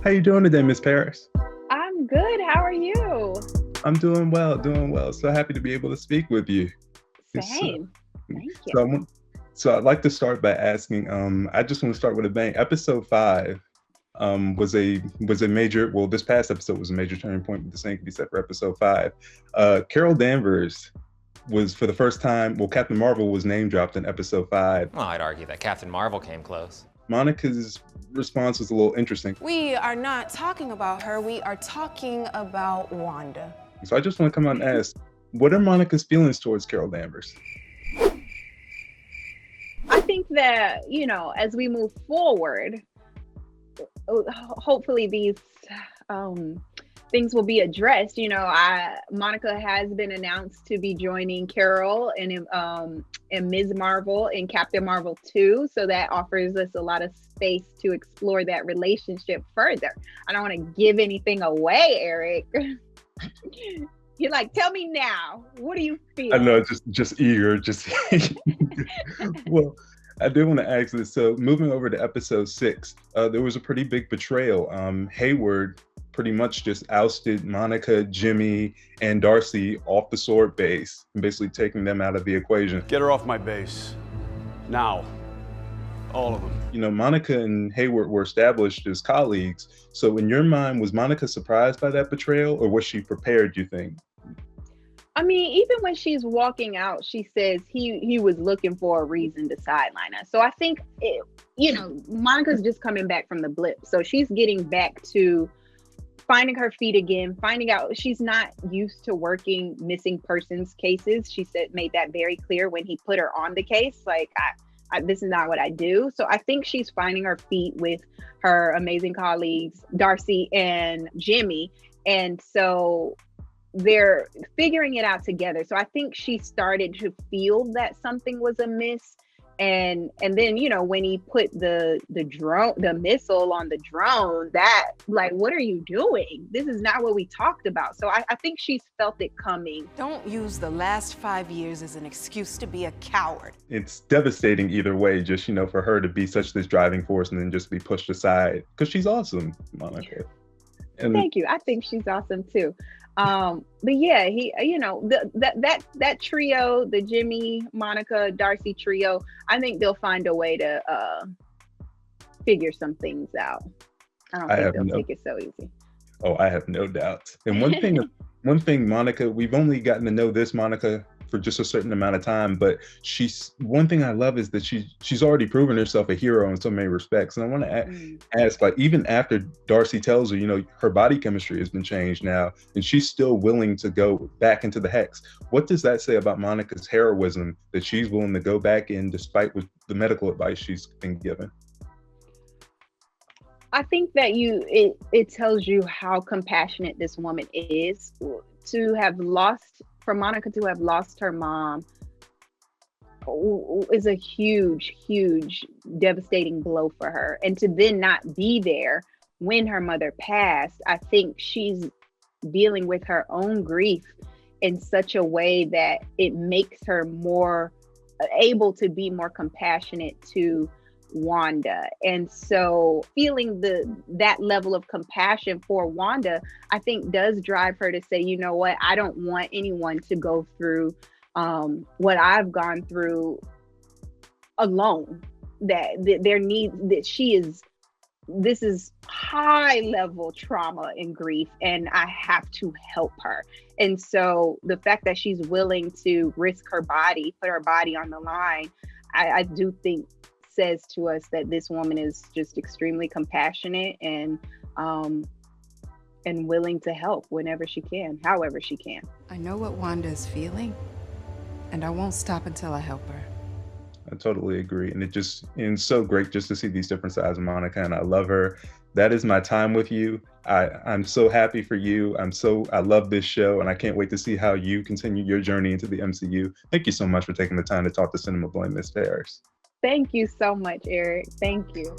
How you doing today, Miss Parris? I'm good. How are you? I'm doing well, doing well. So happy to be able to speak with you. So, Same. Thank you. so, I'm, so I'd like to start by asking. I just want to start with a bang. Episode 5 was a major. Well, this past episode was a major turning point, but the same can be said for episode 5. Carol Danvers was for the first time. Well, Captain Marvel was name dropped in episode 5. Well, I'd argue that Captain Marvel came close. Monica's response was a little interesting. We are not talking about her, we are talking about Wanda. So I just want to come out and ask, what are Monica's feelings towards Carol Danvers? I think that, as we move forward, hopefully these things will be addressed. Monica has been announced to be joining Carol and Ms. Marvel in Captain Marvel 2. So that offers us a lot of space to explore that relationship further. I don't want to give anything away, Erik. You're like, tell me now. What do you feel? I know, just eager, Well, I do want to ask this. So moving over to episode 6, there was a pretty big betrayal. Hayward pretty much just ousted Monica, Jimmy, and Darcy off the Sword base, and basically taking them out of the equation. Get her off my base. Now. All of them. Monica and Hayward were established as colleagues. So in your mind, was Monica surprised by that betrayal, or was she prepared, you think? I mean, even when she's walking out, she says he was looking for a reason to sideline us. So I think, Monica's just coming back from the blip. So she's getting back to finding her feet again, finding out she's not used to working missing persons cases. She made that very clear when he put her on the case. Like, this is not what I do. So I think she's finding her feet with her amazing colleagues, Darcy and Jimmy. And so they're figuring it out together. So I think she started to feel that something was amiss. And then, when he put the missile on the drone, that, like, what are you doing? This is not what we talked about. So I think she's felt it coming. Don't use the last 5 years as an excuse to be a coward. It's devastating either way, just, for her to be such this driving force and then just be pushed aside, because she's awesome, Monica. And thank you. I think she's awesome too. But yeah, he, that trio, the Jimmy, Monica, Darcy trio, I think they'll find a way to figure some things out. I don't think they'll take it so easy. Oh, I have no doubt. And one thing, Monica, we've only gotten to know this Monica for just a certain amount of time, but one thing I love is that she's already proven herself a hero in so many respects. And I want to ask, like, even after Darcy tells her, her body chemistry has been changed now, and she's still willing to go back into the Hex. What does that say about Monica's heroism, that she's willing to go back in despite with the medical advice she's been given? I think that it tells you how compassionate this woman is. For Monica to have lost her mom is a huge, huge, devastating blow for her. And to then not be there when her mother passed, I think she's dealing with her own grief in such a way that it makes her more able to be more compassionate to Wanda. And so feeling that level of compassion for Wanda, I think does drive her to say, you know what, I don't want anyone to go through what I've gone through alone. This is high level trauma and grief, and I have to help her. And so the fact that she's willing to risk her body, put her body on the line, I do think says to us that this woman is just extremely compassionate and willing to help whenever she can, however she can. I know what Wanda is feeling, and I won't stop until I help her. I totally agree. And it's so great just to see these different sides of Monica, and I love her. That is my time with you. I'm so happy for you. I love this show, and I can't wait to see how you continue your journey into the MCU. Thank you so much for taking the time to talk to CinemaBlend, Miss Parris. Thank you so much, Erik. Thank you.